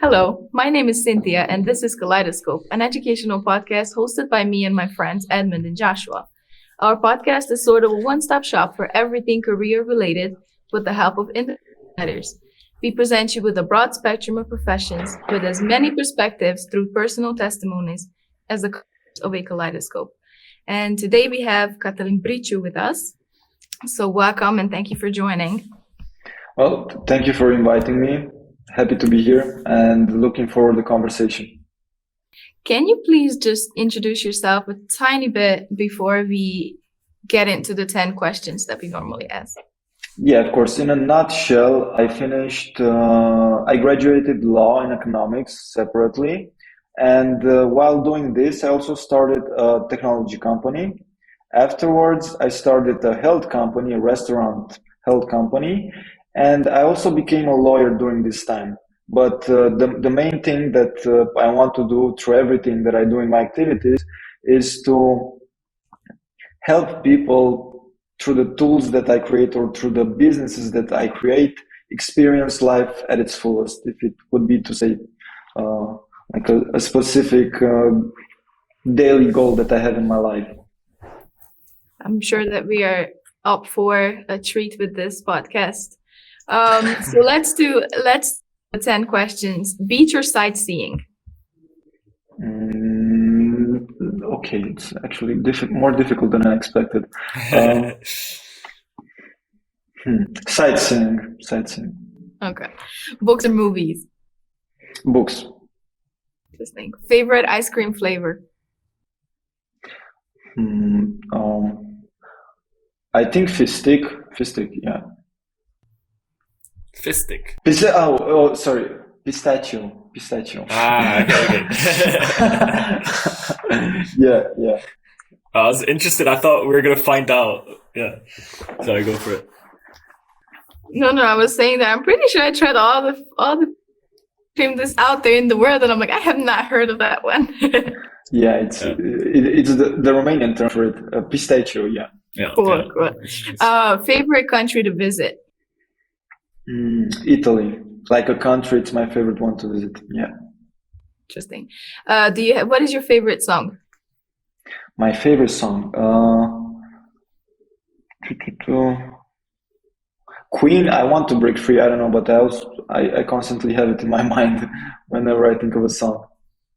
Hello, my name is Cynthia, and this is Kaleidoscope, an educational podcast hosted by me and my friends Edmund and Joshua. Our podcast is sort of a one-stop shop for everything career-related with the help of insiders. We present you with a broad spectrum of professions with as many perspectives through personal testimonies as the colors of a kaleidoscope. And today we have Catalin Bricu with us. So welcome and thank you for joining. Well, thank you for inviting me. Happy to be here and looking forward to the conversation. Can you please just introduce yourself a tiny bit before we get into the 10 questions that we normally ask? Yeah, of course. In a nutshell, I graduated law and economics separately. And while doing this, I also started a technology company. Afterwards, I started a health company, a restaurant health company. And I also became a lawyer during this time. But the main thing that I want to do through everything that I do in my activities is to help people through the tools that I create or through the businesses that I create experience life at its fullest. If it would be to say uh, like a specific daily goal that I have in my life. I'm sure that we are up for a treat with this podcast. So let's do 10 questions. Beach or sightseeing? Okay, it's actually more difficult than I expected. Um, sightseeing, Okay. Books or movies? books. Interesting. Favorite ice cream flavor? Hmm, um, I think fistic, yeah. Fistic. Sorry, pistachio. Okay. Yeah. I was interested. I thought we were gonna find out. Yeah. Sorry, go for it. No, I was saying that I'm pretty sure I tried all the cream that's out there in the world, and I'm like, I have not heard of that one. Yeah, it's the Romanian term for it, pistachio. Yeah. Yeah. Cool. Favorite country to visit? Italy, like a country, it's my favorite one to visit. Yeah. Interesting. What is your favorite song? My favorite song, Queen. I want to break free. I don't know, but I constantly have it in my mind whenever I think of a song.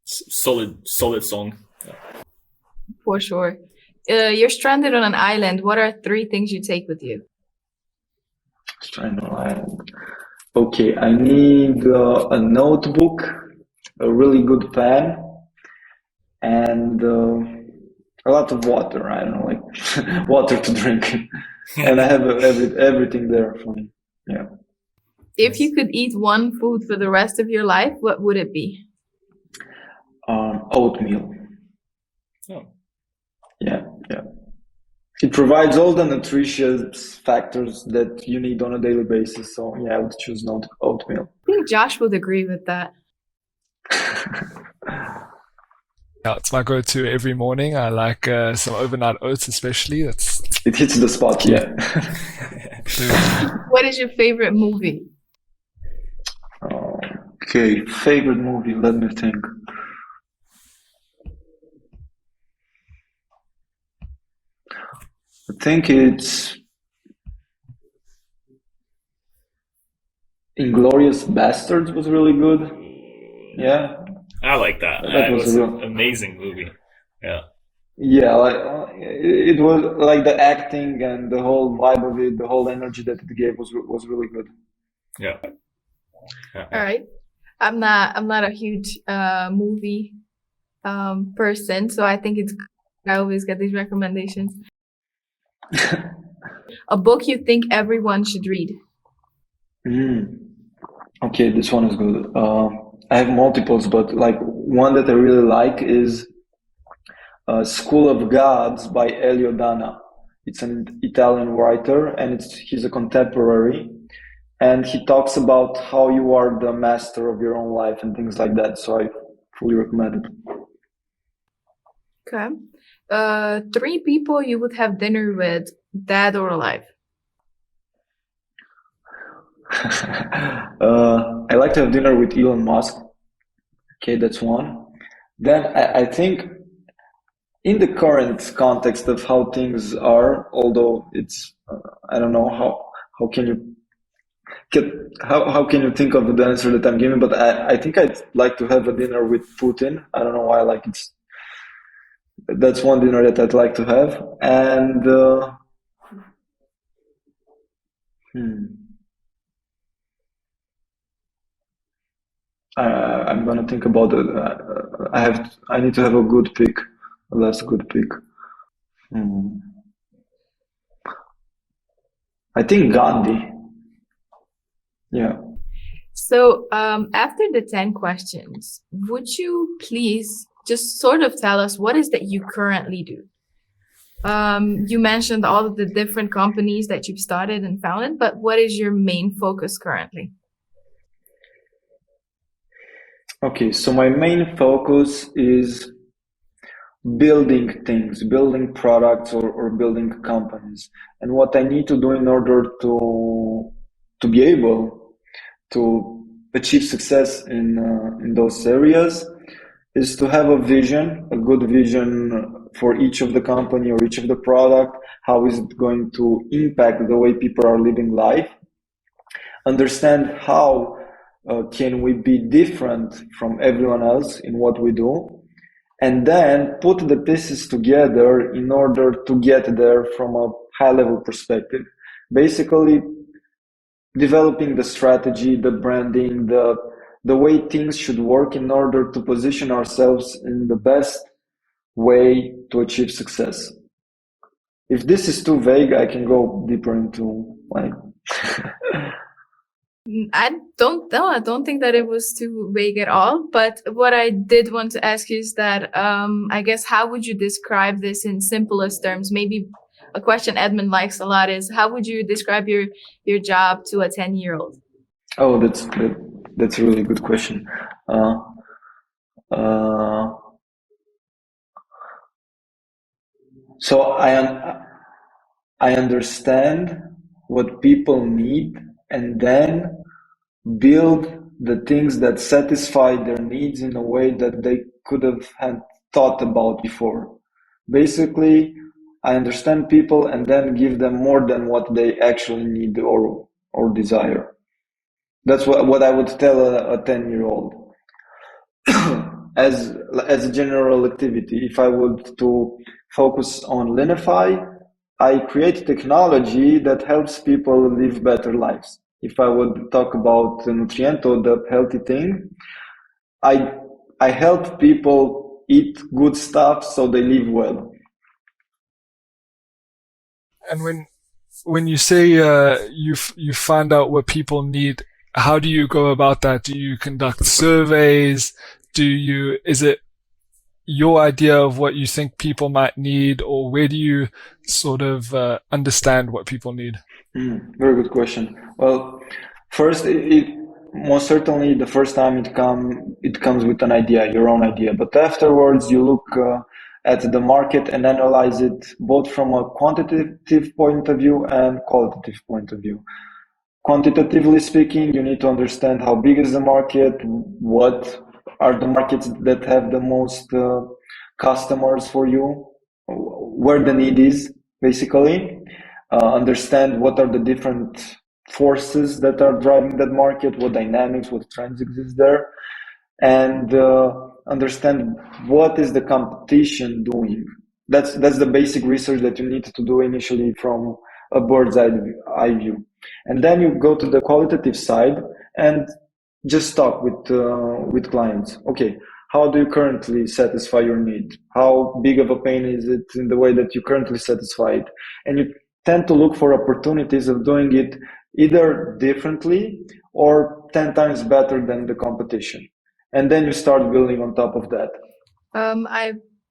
Solid song. Yeah. For sure. You're stranded on an island. What are 3 things you take with you? Stranded Island. Okay, I need a notebook, a really good pen, and a lot of water. I don't know, like water to drink. And I have everything there for me. Yeah. If you could eat one food for the rest of your life, what would it be? Oatmeal. Oh. Yeah. It provides all the nutritious factors that you need on a daily basis. So yeah, I would choose oatmeal. I think Josh would agree with that. Yeah, it's my go-to every morning. I like some overnight oats, especially. It hits the spot. Yeah. What is your favorite movie? Okay, favorite movie. Let me think. I think it's Inglorious Bastards was really good. Yeah, I like that. that That was was a an real. amazing movie. Yeah. Yeah, like it was like the acting and the whole vibe of it, the whole energy that it gave was really good. Yeah. All right. I'm not a huge movie person, so I think it's I always get these recommendations. A book you think everyone should read? Mm. Okay, this one is good. I have multiples, but like one that I really like is School of Gods by Elio Dana. It's an Italian writer, and he's a contemporary, and he talks about how you are the master of your own life and things like that. So I fully recommend it. Okay. 3 people you would have dinner with, dead or alive? I like to have dinner with Elon Musk. Okay, that's one. Then I think in the current context of how things are, although it's I don't know how can you get how can you think of the answer that I'm giving, but I think I'd like to have a dinner with Putin. I don't know why, like it's that's one dinner that I'd like to have. And hmm, I'm gonna think about it. I need to have a good pick, a last good pick. Hmm. I think Gandhi. Yeah. So, after the 10 questions, would you please just sort of tell us what is that you currently do? You mentioned all of the different companies that you've started and founded, but what is your main focus currently? Okay, so my main focus is building things, building products or building companies. And what I need to do in order to be able to achieve success in those areas is to have a vision, a good vision for each of the company or each of the product. How is it going to impact the way people are living life? Understand how can we be different from everyone else in what we do, and then put the pieces together in order to get there from a high level perspective. Basically, developing the strategy, the branding, the way things should work in order to position ourselves in the best way to achieve success. If this is too vague, I can go deeper into like I don't know. I don't think that it was too vague at all. But what I did want to ask you is that I guess how would you describe this in simplest terms? Maybe a question Edmund likes a lot is how would you describe your job to a 10-year-old? oh, that's a really good question. Uh, uh, so I understand what people need and then build the things that satisfy their needs in a way that they could have had thought about before. Basically, I understand people and then give them more than what they actually need or desire. That's what I would tell a 10-year-old as a general activity. If I would to focus on Linify, I create technology that helps people live better lives. If I would talk about Nutriento, the healthy thing, I I help people eat good stuff so they live well. And when you say you find out what people need, how do you go about that? Do you conduct surveys? Is it your idea of what you think people might need, or where do you sort of understand what people need? Very good question. Well, first, most certainly the first time it comes with an idea, your own idea. But afterwards, you look at the market and analyze it both from a quantitative point of view and qualitative point of view. Quantitatively speaking, you need to understand how big is the market, what are the markets that have the most customers for you, where the need is, basically. Understand what are the different forces that are driving that market, what dynamics, what trends exist there, and understand what is the competition doing. That's the basic research that you need to do initially from a eye view, and then you go to the qualitative side and just talk with clients. Okay, how do you currently satisfy your need? How big of a pain is it in the way that you currently satisfy it? And you tend to look for opportunities of doing it either differently or 10 times better than the competition. And then you start building on top of that.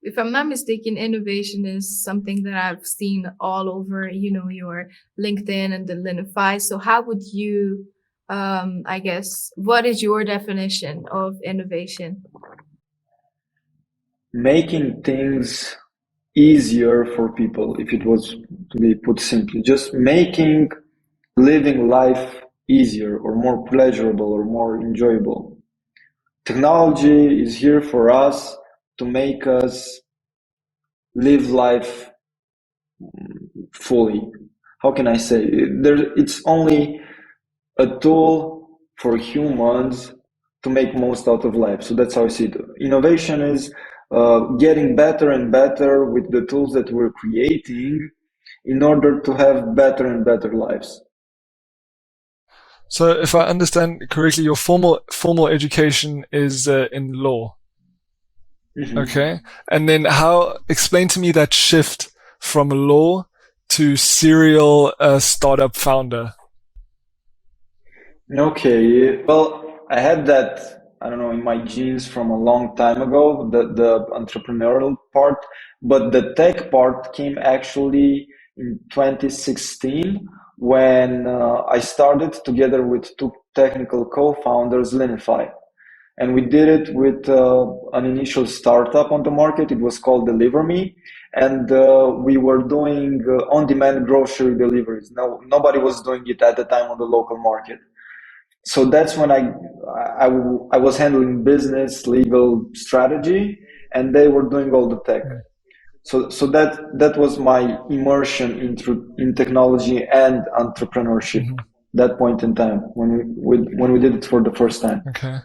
If I'm not mistaken, innovation is something that I've seen all over, your LinkedIn and the Linify. So how would you, I guess, what is your definition of innovation? Making things easier for people, if it was to be put simply, just making living life easier or more pleasurable or more enjoyable. Technology is here for us to make us live life fully. How can I say? It's only a tool for humans to make most out of life. So that's how I see it. Innovation is getting better and better with the tools that we're creating in order to have better and better lives. So if I understand correctly, your formal education is in law. Mm-hmm. Okay. And then explain to me that shift from law to serial startup founder. Okay, well, I had that, I don't know, in my genes from a long time ago, the entrepreneurial part, but the tech part came actually in 2016 when I started together with two technical co-founders, Linnify. And we did it with an initial startup on the market. It was called Deliver Me. And we were doing on-demand grocery deliveries. Now, nobody was doing it at the time on the local market. So that's when I was handling business, legal, strategy, and they were doing all the tech. So that was my immersion in technology and entrepreneurship. That point in time when we did it for the first time. Okay.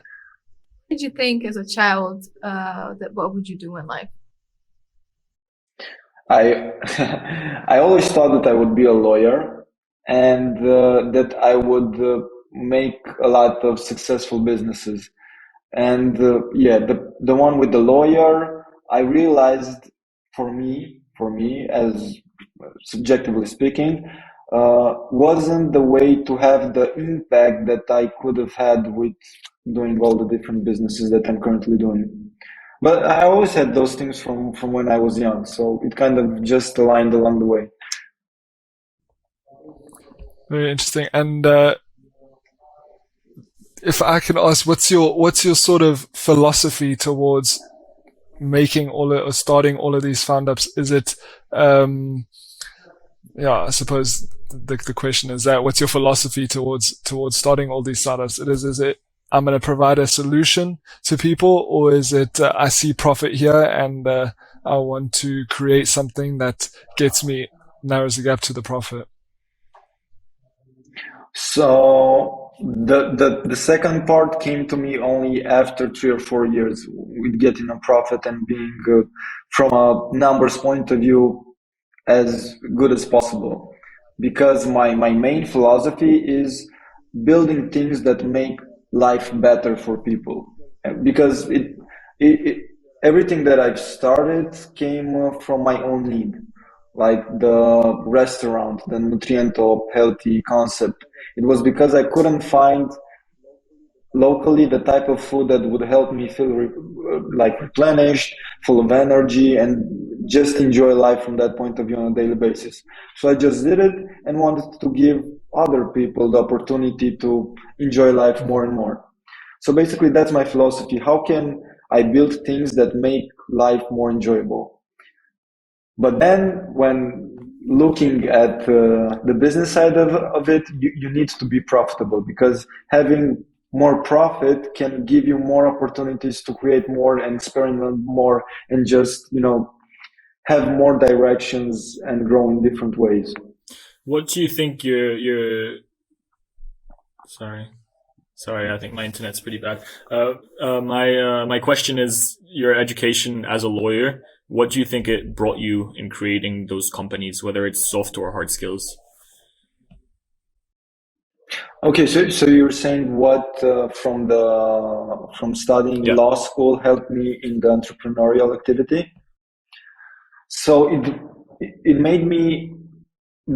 What did you think as a child that what would you do in life? I I always thought that I would be a lawyer and that I would make a lot of successful businesses. And yeah, the one with the lawyer, I realized for me, as subjectively speaking, wasn't the way to have the impact that I could have had with doing all the different businesses that I'm currently doing. But I always had those things from when I was young, so it kind of just aligned along the way. Very interesting. And if I can ask, what's your sort of philosophy towards making or starting all of these found ups? Is it, I suppose the question is that what's your philosophy towards starting all these startups? Is it I'm going to provide a solution to people, or is it I see profit here and I want to create something that narrows the gap to the profit? So the second part came to me only after 3 or 4 years with getting a profit and being from a numbers point of view as good as possible. Because my main philosophy is building things that make life better for people. Because it everything that I've started came from my own need, like the restaurant, the nutriento healthy concept. It was because I couldn't find locally the type of food that would help me feel like replenished, full of energy, and just enjoy life from that point of view on a daily basis. So I just did it and wanted to give other people the opportunity to enjoy life more and more. So basically, that's my philosophy. How can I build things that make life more enjoyable? But then when looking at the business side of it, you need to be profitable, because having more profit can give you more opportunities to create more and experiment more and just, have more directions and grow in different ways. What do you think your sorry, I think my internet's pretty bad. My question is your education as a lawyer. What do you think it brought you in creating those companies, whether it's soft or hard skills? Okay, so you're saying what from studying Yeah. law school helped me in the entrepreneurial activity? So it made me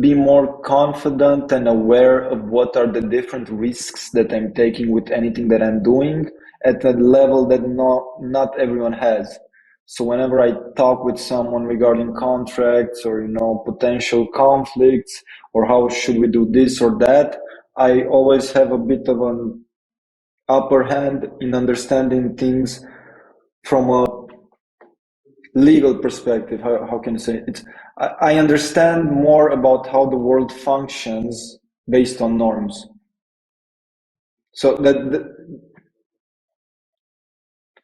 be more confident and aware of what are the different risks that I'm taking with anything that I'm doing at a level that not everyone has. So whenever I talk with someone regarding contracts or potential conflicts or how should we do this or that, I always have a bit of an upper hand in understanding things from a legal perspective. How can I say it? I understand more about how the world functions based on norms. So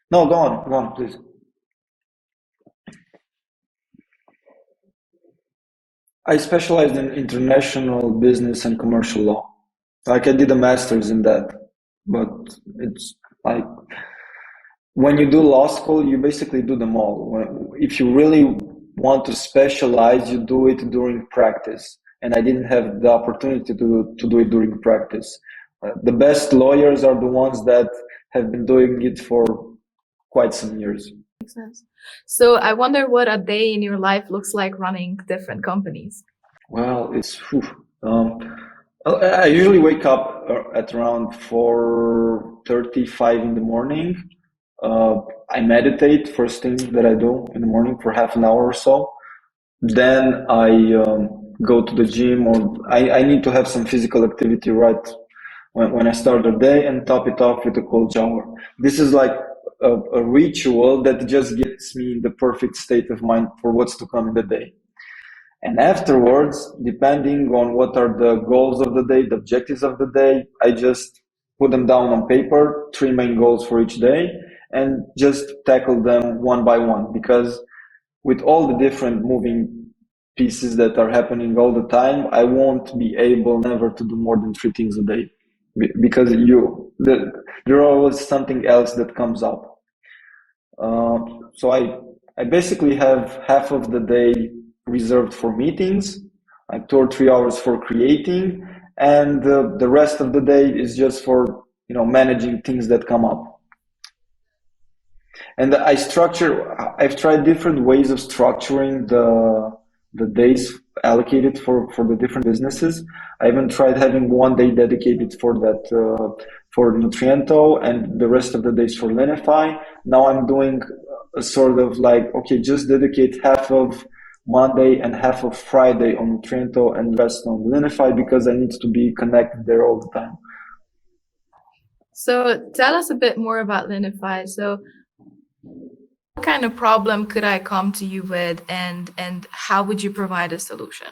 no, go on, please. I specialized in international business and commercial law. Like I did a master's in that, but it's like when you do law school, you basically do them all. If you really want to specialize, you do it during practice. And I didn't have the opportunity to do it during practice. The best lawyers are the ones that have been doing it for quite some years. Makes sense. So I wonder what a day in your life looks like running different companies. Well, I usually wake up at around 4:35 in the morning. I meditate first thing that I do in the morning for half an hour or so. Then I go to the gym, or I need to have some physical activity right when I start the day, and top it off with a cold shower. This is like a ritual that just gets me in the perfect state of mind for what's to come in the day. And afterwards, depending on what are the goals of the day, the objectives of the day, I just put them down on paper, 3 main goals for each day, and just tackle them one by one. Because with all the different moving pieces that are happening all the time, I won't be able never to do more than 3 things a day. Because there's always something else that comes up. So I basically have half of the day reserved for meetings, like 2 or 3 hours for creating, and the rest of the day is just for managing things that come up. And I've tried different ways of structuring the days allocated for the different businesses. I even tried having one day dedicated for that, for Nutriento, and the rest of the days for Linify. Now I'm doing a sort of like, okay, just dedicate half of Monday and half of Friday on Nutriento and rest on Linify, because I need to be connected there all the time. So tell us a bit more about Linify. So what kind of problem could I come to you with, and how would you provide a solution?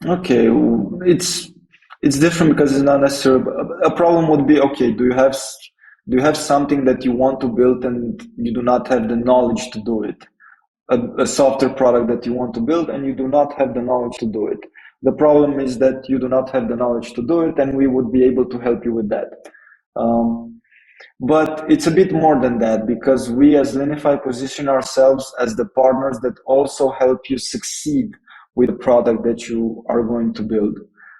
Okay, it's different because it's not necessarily a problem. Would be, okay, do you have something that you want to build and you do not have the knowledge to do it? A software product that you want to build and you do not have the knowledge to do it. The problem is that you do not have the knowledge to do it, and we would be able to help you with that. But it's a bit more than that, because we as Linnify position ourselves as the partners that also help you succeed with the product that you are going to build,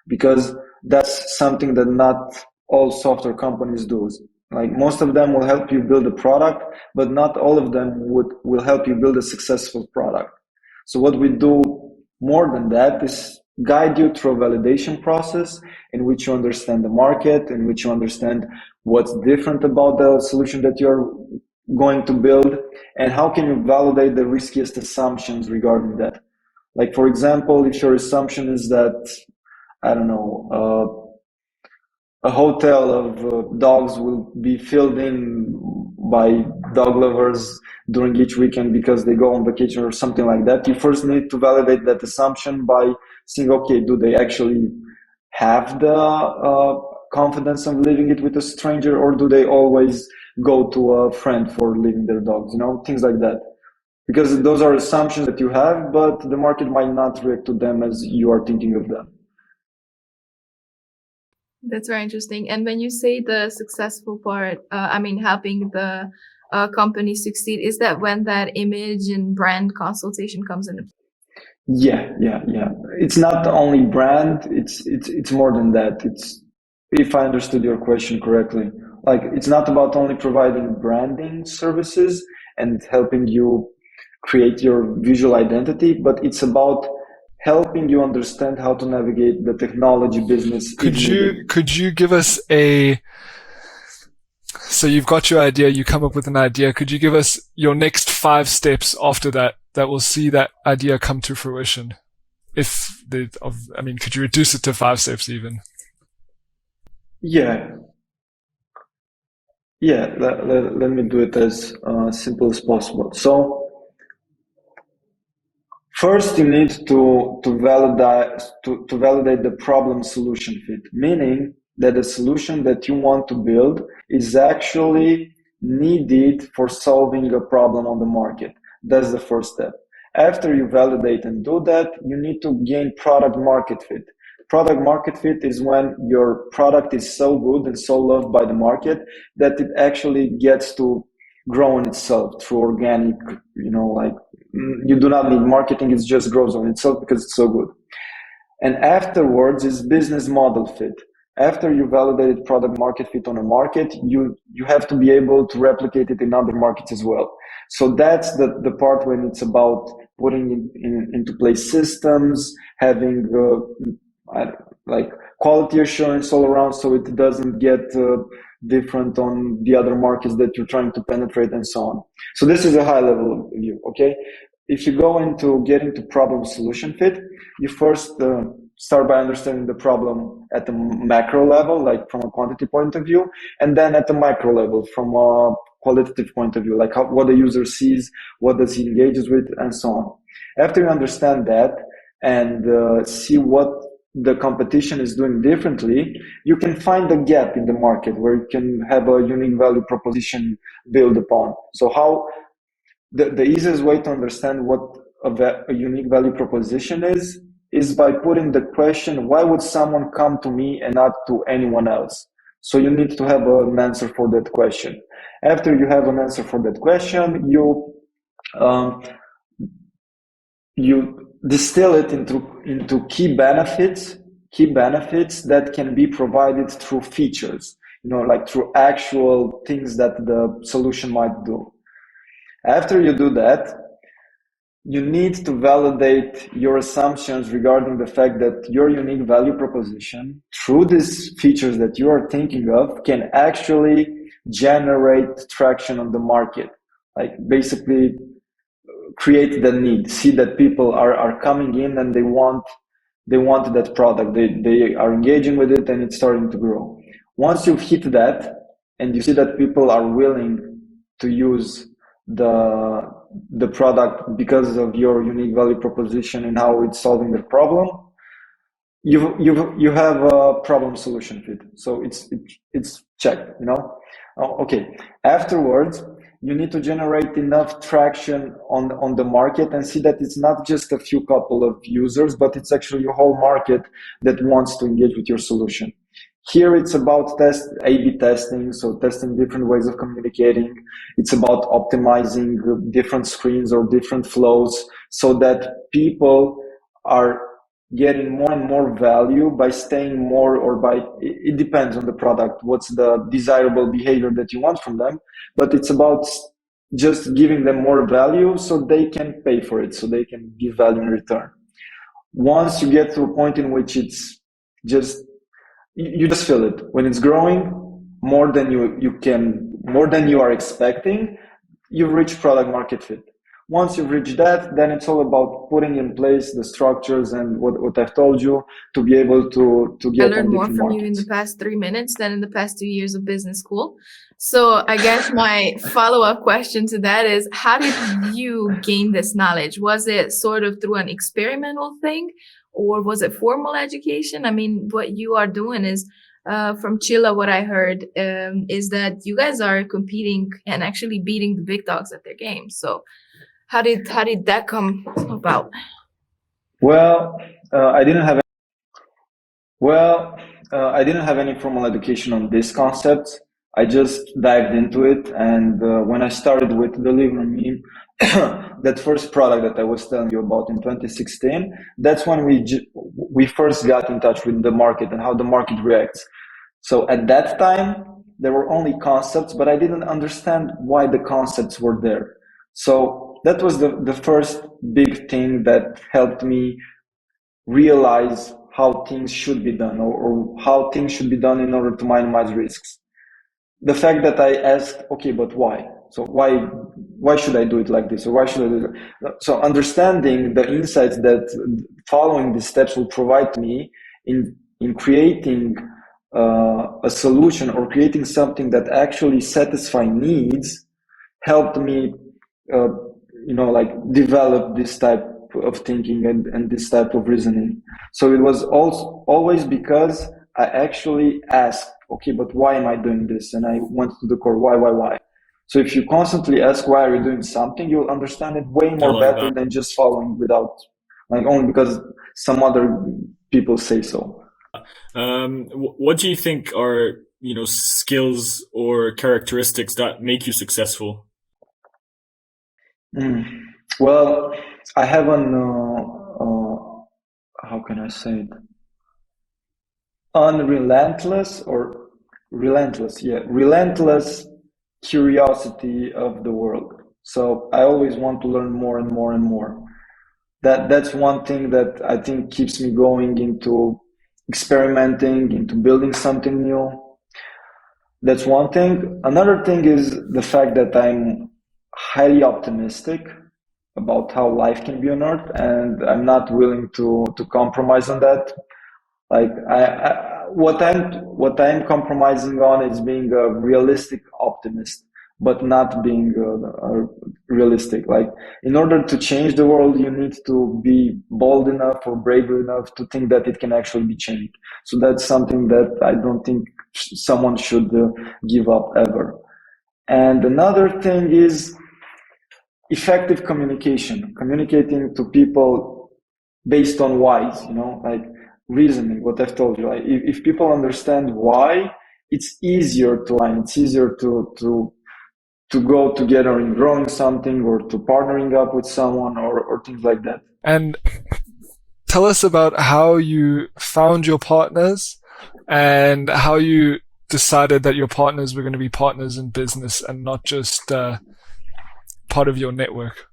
because that's something that not all software companies do. Like most of them will help you build a product, but not all of them will help you build a successful product. So what we do more than that is guide you through a validation process in which you understand the market, in which you understand what's different about the solution that you're going to build, and how can you validate the riskiest assumptions regarding that. Like, for example, if your assumption is that, I don't know, a hotel of dogs will be filled in by dog lovers during each weekend because they go on vacation or something like that, you first need to validate that assumption by saying, okay, do they actually have the confidence of leaving it with a stranger, or do they always go to a friend for leaving their dogs, things like that. Because those are assumptions that you have, but the market might not react to them as you are thinking of them. That's very interesting. And when you say the successful part, helping the company succeed, is that when that image and brand consultation comes into play? Yeah. It's not only brand, it's more than that. It's, if I understood your question correctly, like it's not about only providing branding services and helping you create your visual identity, but it's about helping you understand how to navigate the technology business. Could you give us so you've got your idea, you come up with an idea. Could you give us your next 5 steps after that will see that idea come to fruition? Could you reduce it to 5 steps even? Yeah. Let me do it as simple as possible. So first, you need to validate the problem solution fit, meaning that the solution that you want to build is actually needed for solving a problem on the market. That's the first step. After you validate and do that, you need to gain product market fit. Product market fit is when your product is so good and so loved by the market that it actually gets to grow on itself through organic, you do not need marketing, it just grows on itself because it's so good. And afterwards is business model fit. After you validated product market fit on a market, you have to be able to replicate it in other markets as well. So that's the part when it's about putting into place systems, having like quality assurance all around, so it doesn't get different on the other markets that you're trying to penetrate and so on. So this is a high level view, okay? If you go into getting to problem solution fit, you first start by understanding the problem at the macro level, like from a quantity point of view, and then at the micro level from a qualitative point of view, like what the user sees, what does he engages with, and so on. After you understand that and see what the competition is doing differently, you can find a gap in the market where you can have a unique value proposition built upon. So how the easiest way to understand what a unique value proposition is by putting the question, why would someone come to me and not to anyone else? So you need to have an answer for that question. After you have an answer for that question, you distill it into key benefits that can be provided through features, like through actual things that the solution might do. After you do that, you need to validate your assumptions regarding the fact that your unique value proposition, through these features that you are thinking of, can actually generate traction on the market. Like basically create the need, see that people are coming in and they want that product. They are engaging with it and it's starting to grow. Once you've hit that and you see that people are willing to use the product because of your unique value proposition and how it's solving the problem, you have a problem solution fit. So it's checked, Okay. Afterwards, you need to generate enough traction on the market and see that it's not just a few couple of users, but it's actually a whole market that wants to engage with your solution. Here it's about A/B testing, so testing different ways of communicating. It's about optimizing different screens or different flows so that people are getting more and more value by staying more, or it depends on the product, what's the desirable behavior that you want from them, but it's about just giving them more value so they can pay for it, so they can give value in return. Once you get to a point in which it's just, you just feel it. When it's growing more than you are expecting, you've reached product market fit. Once you've reached that, then it's all about putting in place the structures and what I've told you to be able to get. I learned more from you in the past 3 minutes than in the past 2 years of business school. So I guess my follow-up question to that is, how did you gain this knowledge? Was it sort of through an experimental thing, or was it formal education? I mean, what you are doing is, from Chilla, what I heard is that you guys are competing and actually beating the big dogs at their game. So how did that come about? Well, I didn't have any formal education on this concept. I just dived into it, and when I started with Deliver Me, that first product that I was telling you about in 2016, that's when we first got in touch with the market and how the market reacts. So at that time, there were only concepts, but I didn't understand why the concepts were there. So that was the first big thing that helped me realize how things should be done, or how things should be done in order to minimize risks. The fact that I asked, okay, but why? So why should I do it like this? Or why should I do it? So understanding the insights that following these steps will provide me in creating a solution, or creating something that actually satisfies needs, helped me develop this type of thinking and this type of reasoning. So it was always because I actually asked, okay, but why am I doing this? And I went to the core, why? So if you constantly ask why are you doing something, you'll understand it way I more like better that. than just following without, like, only because some other people say so. What do you think are, skills or characteristics that make you successful? Mm. Well, I have how can I say it? Unrelentless or relentless, yeah, relentless curiosity of the world. So I always want to learn more and more and more. That's one thing that I think keeps me going into experimenting, into building something new. That's one thing. Another thing is the fact that I'm highly optimistic about how life can be on Earth, and I'm not willing to compromise on that. Like what I'm compromising on is being a realistic optimist, but not being realistic. Like in order to change the world, you need to be bold enough or brave enough to think that it can actually be changed. So that's something that I don't think someone should give up ever. And another thing is effective communication, communicating to people based on whys, like reasoning, what I've told you. Like if people understand why, it's easier to align, it's easier to go together in growing something or to partnering up with someone or things like that. And tell us about how you found your partners and how you decided that your partners were going to be partners in business and not just part of your network.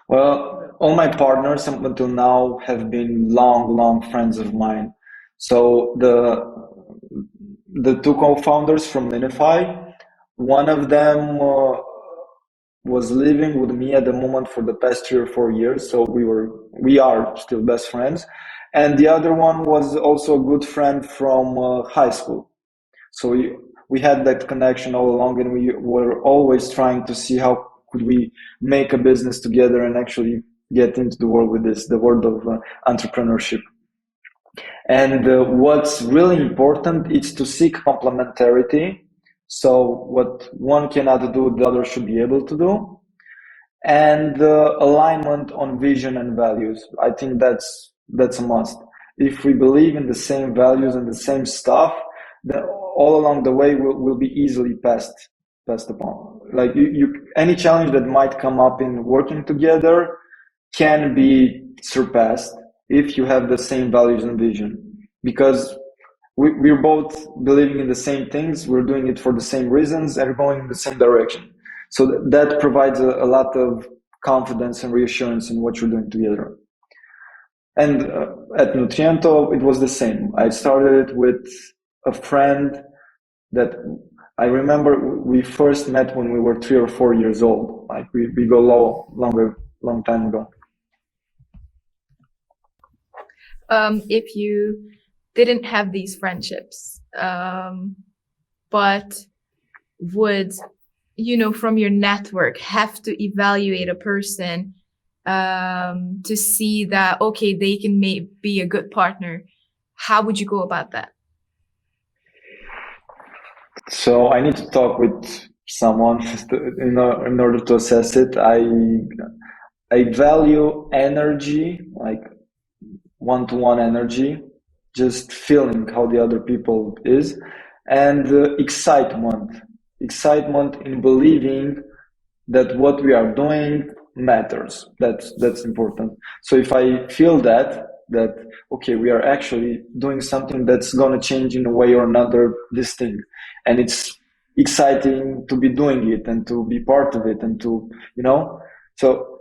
Well, all my partners up until now have been long friends of mine. So the two co-founders from Linify, one of them was living with me at the moment for the past 3 or 4 years. So we are still best friends. And the other one was also a good friend from high school. So we had that connection all along, and we were always trying to see how could we make a business together and actually get into the world with this, the world of entrepreneurship. And what's really important is to seek complementarity. So what one cannot do, the other should be able to do. And alignment on vision and values. I think that's a must. If we believe in the same values and the same stuff, then all along the way will be easily passed upon. Like any challenge that might come up in working together can be surpassed if you have the same values and vision, because we're both believing in the same things, we're doing it for the same reasons, and we're going in the same direction. So that provides a lot of confidence and reassurance in what you're doing together. And at Nutriento, it was the same. I started it with a friend that I remember we first met when we were 3 or 4 years old. Like we go long time ago. If you didn't have these friendships, but would, from your network have to evaluate a person to see that, okay, they can be a good partner, how would you go about that? So I need to talk with someone in order to assess it. I value energy, like one-to-one energy, just feeling how the other people is, and excitement in believing that what we are doing matters. That's important. So if I feel that okay, we are actually doing something that's going to change in a way or another this thing, and it's exciting to be doing it and to be part of it and to so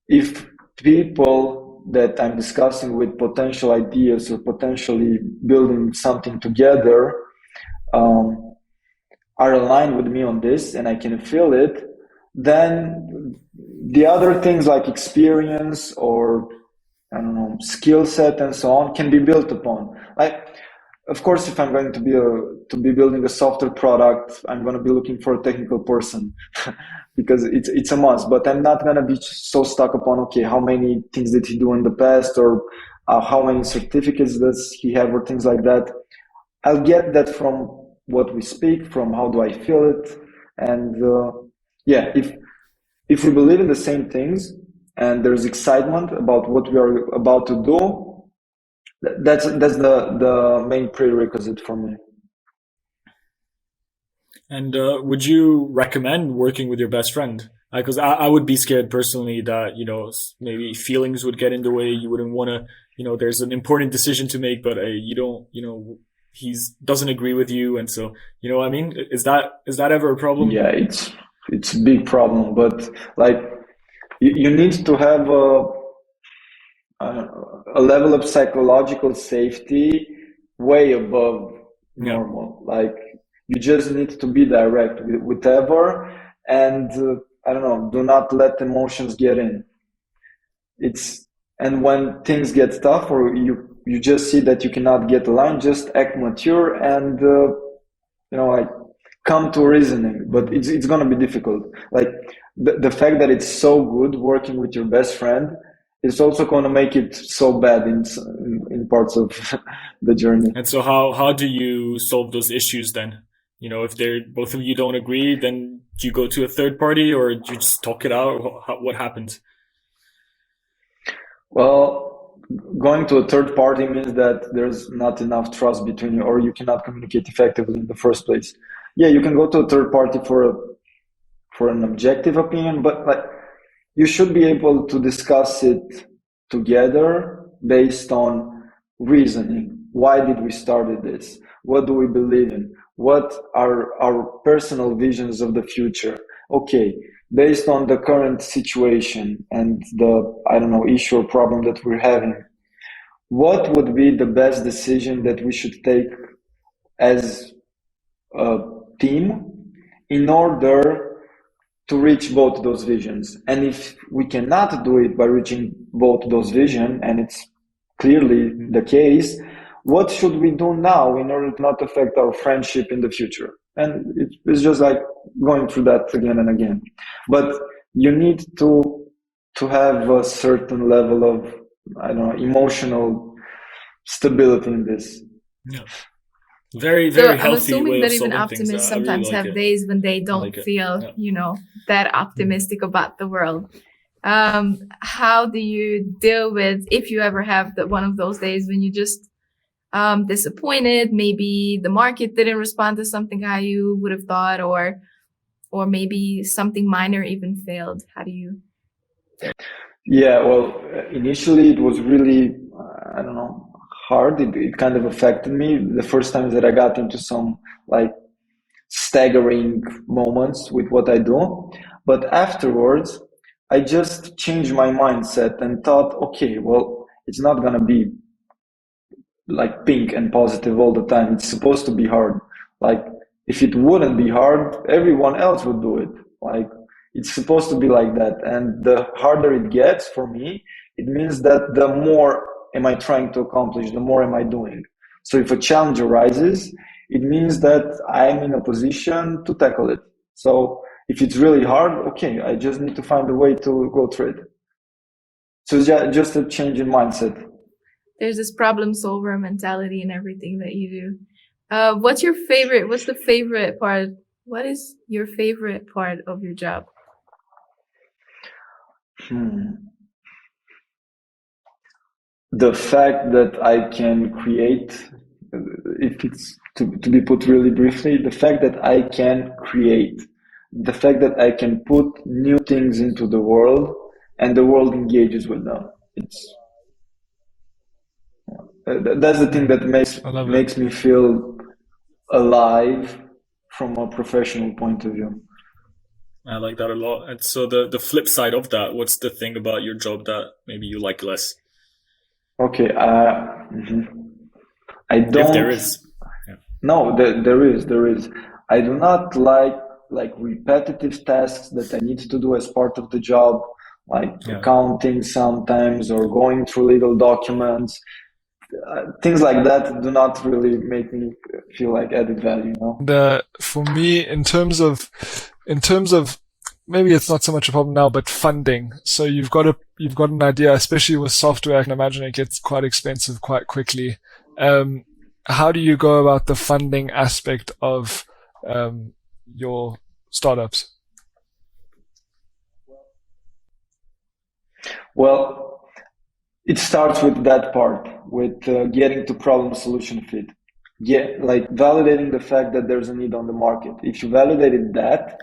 if people that I'm discussing with potential ideas or potentially building something together are aligned with me on this and I can feel it, then the other things like experience or skill set and so on can be built upon. Like, of course, if I'm going to be building a software product, I'm going to be looking for a technical person because it's a must. But I'm not going to be so stuck upon, okay, how many things did he do in the past or how many certificates does he have or things like that. I'll get that from what we speak, from how do I feel it, and yeah, if we believe in the same things and there's excitement about what we are about to do, that's the main prerequisite for me. And would you recommend working with your best friend? Because I would be scared personally that, maybe feelings would get in the way. You wouldn't want to, there's an important decision to make, but you don't, doesn't agree with you. And so, what I mean? Is that ever a problem? Yeah, it's a big problem, but like you need to have a level of psychological safety way above normal. Like you just need to be direct with whatever, and I don't know, do not let emotions get in. And when things get tough or you just see that you cannot get aligned, just act mature and like come to reasoning. But it's gonna be difficult. Like the fact that it's so good working with your best friend is also gonna make it so bad in parts of the journey. And so how do you solve those issues then? If both of you don't agree, then do you go to a third party or do you just talk it out? What happens? Well, going to a third party means that there's not enough trust between you, or you cannot communicate effectively in the first place. Yeah, you can go to a third party for an objective opinion, but like you should be able to discuss it together based on reasoning. Why did we start this? What do we believe in? What are our personal visions of the future? Okay, based on the current situation and the, issue or problem that we're having, what would be the best decision that we should take as a team in order to reach both those visions? And if we cannot do it by reaching both those visions, and it's clearly the case, what should we do now in order to not affect our friendship in the future? And it's just like going through that again and again. But you need to have a certain level of, emotional stability in this. Yeah. Very, very healthy. I'm assuming way that of even solving optimists things. sometimes really like have it. days when they don't feel, that optimistic about the world. How do you deal with, if you ever have one of those days when you just disappointed, maybe the market didn't respond to something how you would have thought, or maybe something minor even failed? How do you? Yeah, well, initially it was really, hard. It kind of affected me the first times that I got into some like staggering moments with what I do. But afterwards, I just changed my mindset and thought, okay, well, it's not gonna be like pink and positive all the time. It's supposed to be hard. Like if it wouldn't be hard, everyone else would do it. Like it's supposed to be like that. And the harder it gets for me, it means that the more am I trying to accomplish, the more am I doing. So if a challenge arises, it means that I'm in a position to tackle it. So if it's really hard, okay, I just need to find a way to go through it. So it's just a change in mindset. There's this problem solver mentality in everything that you do. What's the favorite part? What is your favorite part of your job? The fact that I can create, if it's to be put really briefly, the fact that I can create, the fact that I can put new things into the world and the world engages with them. That's the thing that makes me feel alive from a professional point of view. I like that a lot. And so the flip side of that, what's the thing about your job that maybe you like less? Okay, I don't. If there is. Yeah. No, there is. I do not like repetitive tasks that I need to do as part of the job, like accounting sometimes or going through legal documents. Things like that do not really make me feel like added value. For me, in terms of maybe it's not so much a problem now, but funding. So you've got an idea, especially with software. I can imagine it gets quite expensive quite quickly. how do you go about the funding aspect of your startups? Well, it starts with that part, with getting to problem solution fit. Yeah, like validating the fact that there's a need on the market. If you validated that,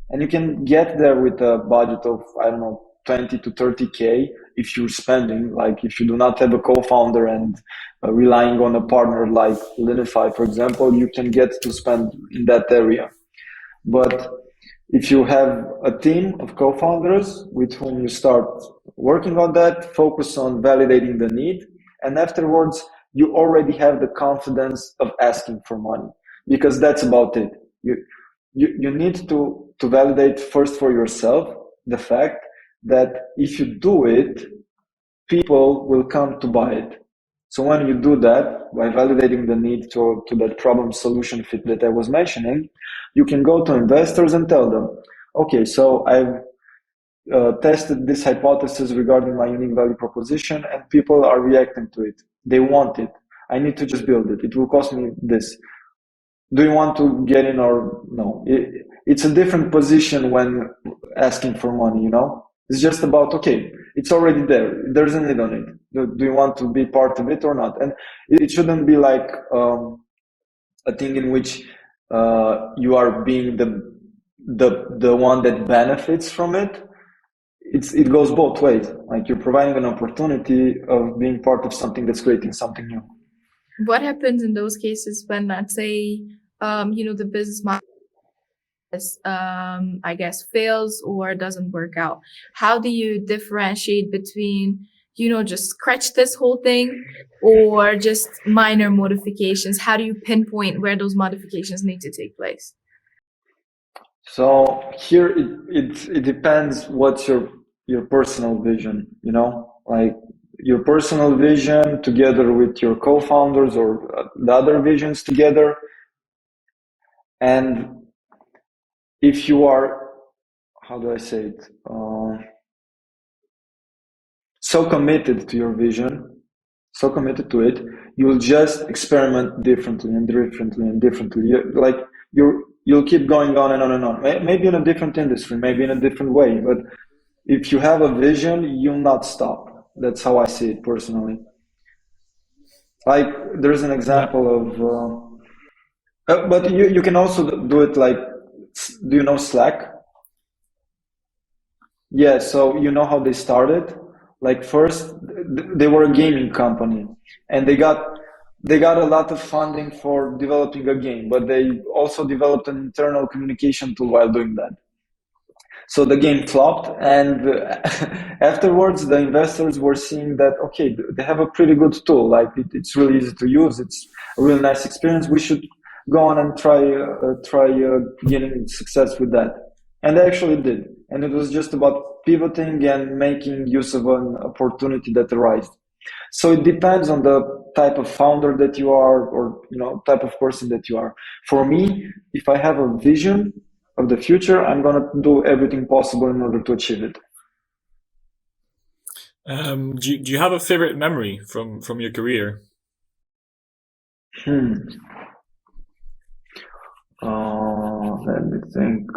and you can get there with a budget of, I don't know, 20 to 30K if you're spending, like if you do not have a co-founder and relying on a partner like Linnify, for example, you can get to spend in that area. But if you have a team of co-founders with whom you start working on that, focus on validating the need, and afterwards you already have the confidence of asking for money, because that's about it. You need to validate first for yourself the fact that if you do it, people will come to buy it. So when you do that, by validating the need to that problem solution fit that I was mentioning, you can go to investors and tell them, okay, so I've tested this hypothesis regarding my unique value proposition and people are reacting to it. They want it. I need to just build it. It will cost me this. Do you want to get in or no? It's a different position when asking for money, you know? It's just about, okay, it's already there. There's a need on it. Do you want to be part of it or not? And it shouldn't be like a thing in which you are being the one that benefits from it. It goes both ways. Like you're providing an opportunity of being part of something that's creating something new. What happens in those cases when, let's say, the business model I guess fails or doesn't work out? How do you differentiate between, just scratch this whole thing or just minor modifications? How do you pinpoint where those modifications need to take place? So here it depends what's your personal vision, like your personal vision together with your co-founders or the other visions together. And if you are, how do I say it, so committed to your vision, so committed to it, you'll just experiment differently and differently and differently. You'll keep going on and on and on. Maybe in a different industry, maybe in a different way. But if you have a vision, you'll not stop. That's how I see it personally. Like there's an example of, but you can also do it like, do you know Slack? Yeah, so you know how they started? Like first, they were a gaming company and they got a lot of funding for developing a game, but they also developed an internal communication tool while doing that. So the game flopped, and afterwards the investors were seeing that, okay, they have a pretty good tool, like it's really easy to use, it's a really nice experience, we should go on and try getting success with that. And they actually did. And it was just about pivoting and making use of an opportunity that arose. So it depends on the type of founder that you are, or type of person that you are. For me, if I have a vision of the future, I'm gonna do everything possible in order to achieve it. Do you have a favorite memory from your career? Let me think.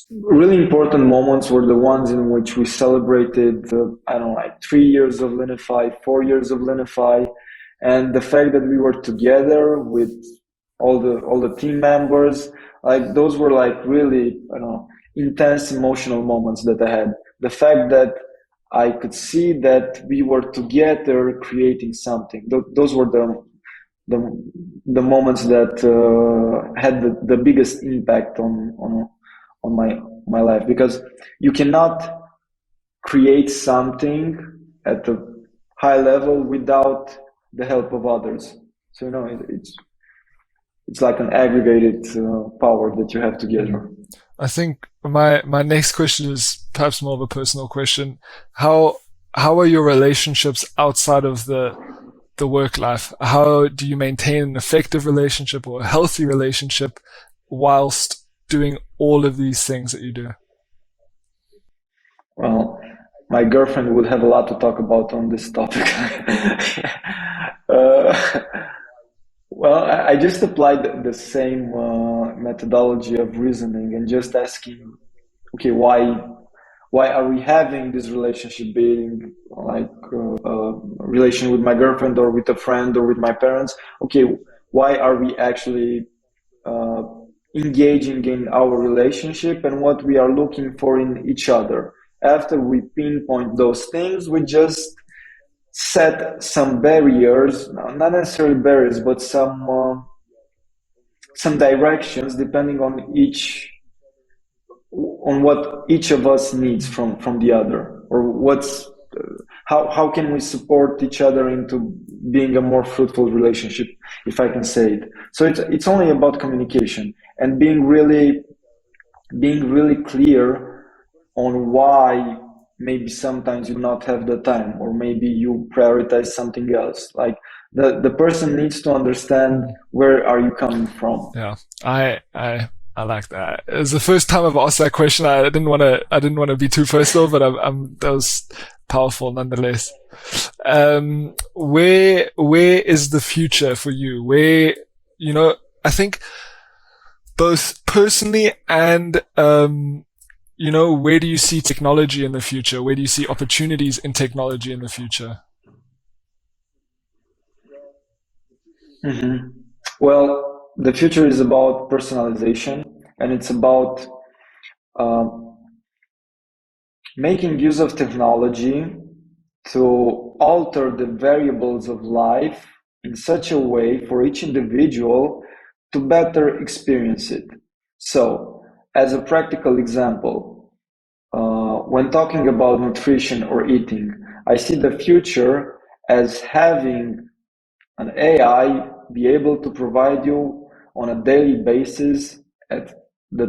Really important moments were the ones in which we celebrated, 3 years of Linify, 4 years of Linify, and the fact that we were together with all the team members. Like those were like really, intense emotional moments that I had. The fact that I could see that we were together creating something. Those were the moments that had the biggest impact on my life, because you cannot create something at a high level without the help of others. So it's like an aggregated power that you have together. I think my next question is perhaps more of a personal question. How are your relationships outside of the work life? How do you maintain an effective relationship or a healthy relationship whilst doing all of these things that you do? Well, my girlfriend would have a lot to talk about on this topic. uh, well, I just applied the same methodology of reasoning and just asking, okay, why are we having this relationship, being like a relation with my girlfriend or with a friend or with my parents? Okay, why are we actually uh, engaging in our relationship and what we are looking for in each other? After we pinpoint those things, we just set some barriers, not necessarily barriers, but some directions depending on what each of us needs from the other, or how can we support each other into being a more fruitful relationship, if I can say it. So it's only about communication and being really clear on why maybe sometimes you not have the time, or maybe you prioritize something else. Like the person needs to understand where are you coming from. Yeah, I like that. It was the first time I've asked that question. I didn't want to be too personal, but that was powerful nonetheless. Where is the future for you? Where, I think both personally and, where do you see technology in the future? Where do you see opportunities in technology in the future? Mm-hmm. Well, the future is about personalization, and it's about making use of technology to alter the variables of life in such a way for each individual to better experience it. So, as a practical example, when talking about nutrition or eating, I see the future as having an AI be able to provide you on a daily basis at the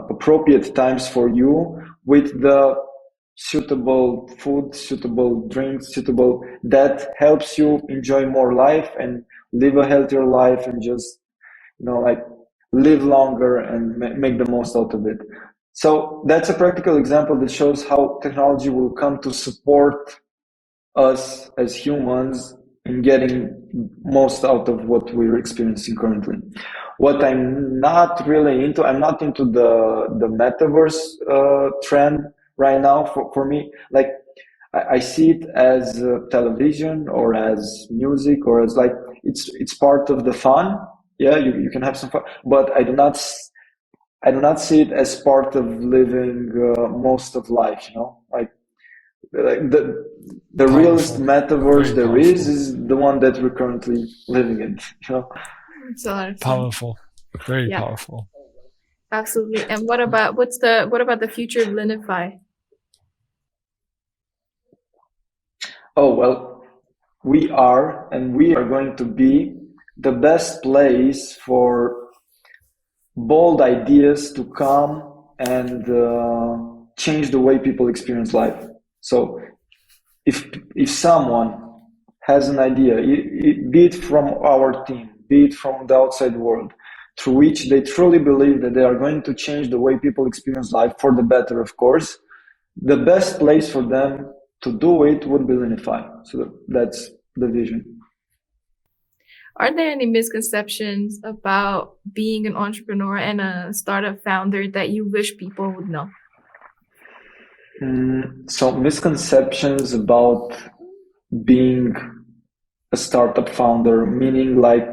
appropriate times for you, with the suitable food, suitable drinks, that helps you enjoy more life and live a healthier life, and just like live longer and make the most out of it. So that's a practical example that shows how technology will come to support us as humans in getting most out of what we're experiencing currently. What I'm not really into, I'm not into the metaverse trend right now. For me, like I see it as television or as music, or as like it's part of the fun. Yeah, you can have some fun, but I do not see it as part of living most of life. Like the realest metaverse there is the one that we're currently living in. It's a lot of fun. Powerful, very powerful. Absolutely. And what about the future of Linify? Oh well, we are going to be the best place for bold ideas to come and change the way people experience life. So if someone has an idea, be it from our team, be it from the outside world, through which they truly believe that they are going to change the way people experience life for the better, of course, the best place for them to do it would be Linnify. So that's the vision. Are there any misconceptions about being an entrepreneur and a startup founder that you wish people would know? So misconceptions about being a startup founder, meaning like,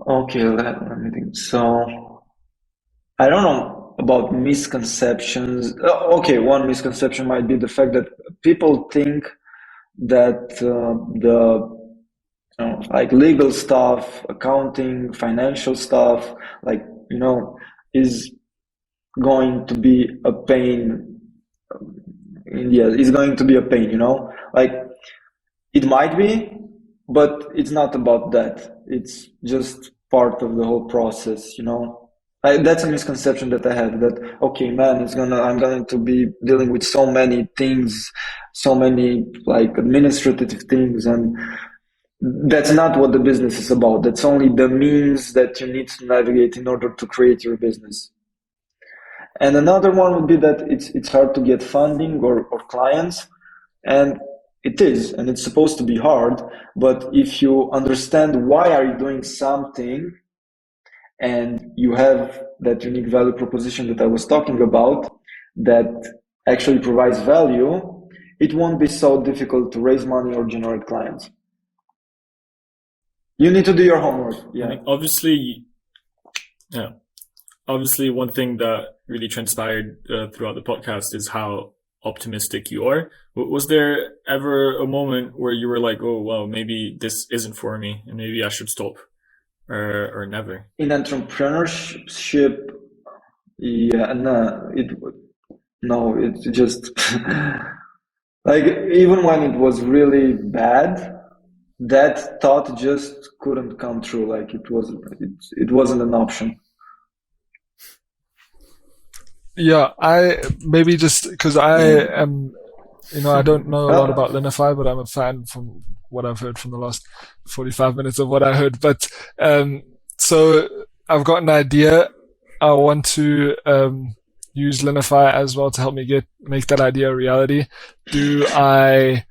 okay, let me think. So I don't know about misconceptions. Okay, one misconception might be the fact that people think that like legal stuff, accounting, financial stuff, like is going to be a pain. India is going to be a pain. Like it might be, but it's not about that. It's just part of the whole process. That's a misconception that I had, that okay, man, I'm going to be dealing with so many things, so many like administrative things, and that's not what the business is about. That's only the means that you need to navigate in order to create your business. And another one would be that it's hard to get funding or clients, and it is, and it's supposed to be hard. But if you understand why are you doing something, and you have that unique value proposition that I was talking about, that actually provides value, it won't be so difficult to raise money or generate clients. You need to do your homework. Yeah. I think obviously one thing that really transpired throughout the podcast is how optimistic you are. Was there ever a moment where you were like, oh, well, maybe this isn't for me and maybe I should stop, or never? In entrepreneurship, yeah, no, it's just like, even when it was really bad, that thought just couldn't come true. Like it wasn't an option. Yeah, I maybe just because I am, I don't know a lot about Linnify, but I'm a fan from what I've heard from the last 45 minutes of what I heard. But so I've got an idea. I want to use Linnify as well to help me make that idea a reality. Do I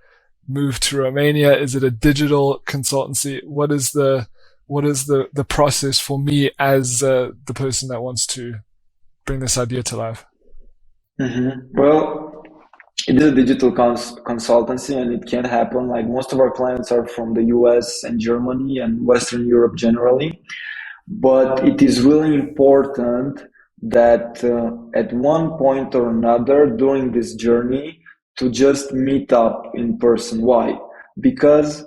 move to Romania? Is it a digital consultancy? What is the process for me as the person that wants to bring this idea to life? Well, it is a digital consultancy, and it can happen. Like, most of our clients are from the US and Germany and Western Europe generally. But it is really important that at one point or another during this journey to just meet up in person. Why? Because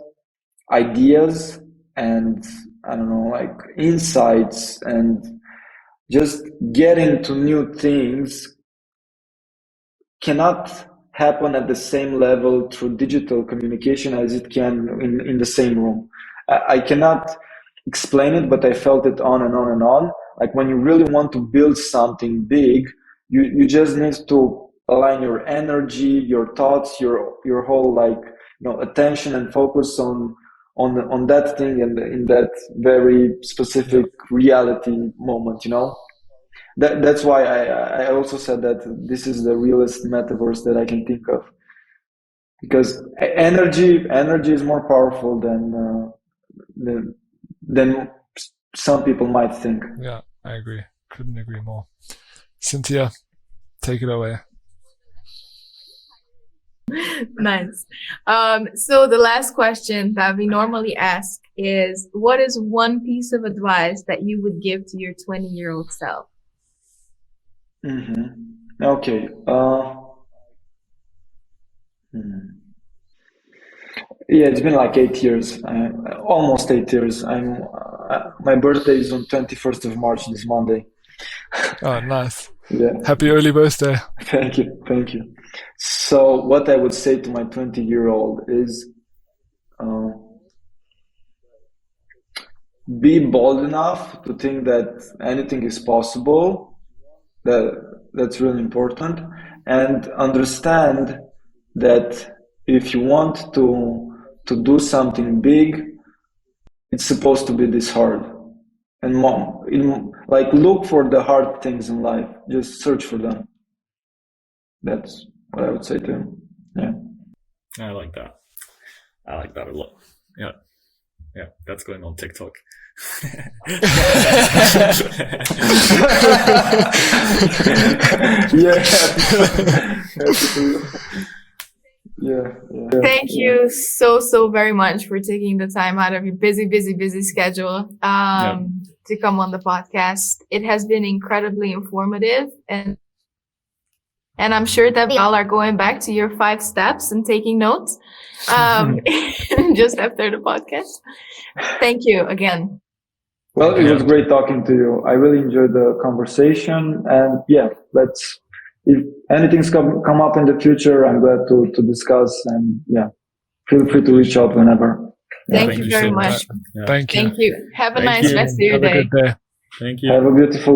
ideas and, I don't know, like insights and just getting to new things cannot happen at the same level through digital communication as it can in the same room. I cannot explain it, but I felt it on and on and on. Like, when you really want to build something big, you just need to align your energy, your thoughts, your whole attention and focus on that thing and in that very specific reality moment. That's why I also said that this is the realest metaverse that I can think of, because energy is more powerful than some people might think. Yeah, I agree. Couldn't agree more. Cynthia, take it away. Nice. So the last question that we normally ask is, what is one piece of advice that you would give to your 20-year-old self? Okay. Yeah, it's been like 8 years, almost 8 years. My birthday is on 21st of March, this Monday. Oh, nice. Yeah. Happy early birthday. Thank you. So what I would say to my 20-year-old is, be bold enough to think that anything is possible. That's really important. And understand that if you want to do something big, it's supposed to be this hard. And look for the hard things in life. Just search for them. That's what I would say to him. Yeah. I like that. I like that a lot. Yeah. That's going on TikTok. Yeah. Thank you so very much for taking the time out of your busy schedule to come on the podcast. It has been incredibly informative, and I'm sure that we all are going back to your 5 steps and taking notes just after the podcast. Thank you again. Well, it was great talking to you. I really enjoyed the conversation, and if anything's come up in the future, I'm glad to discuss, and feel free to reach out whenever. Thank you very much. Thank you. Have a nice rest of your day. Have a good day. Thank you. Have a beautiful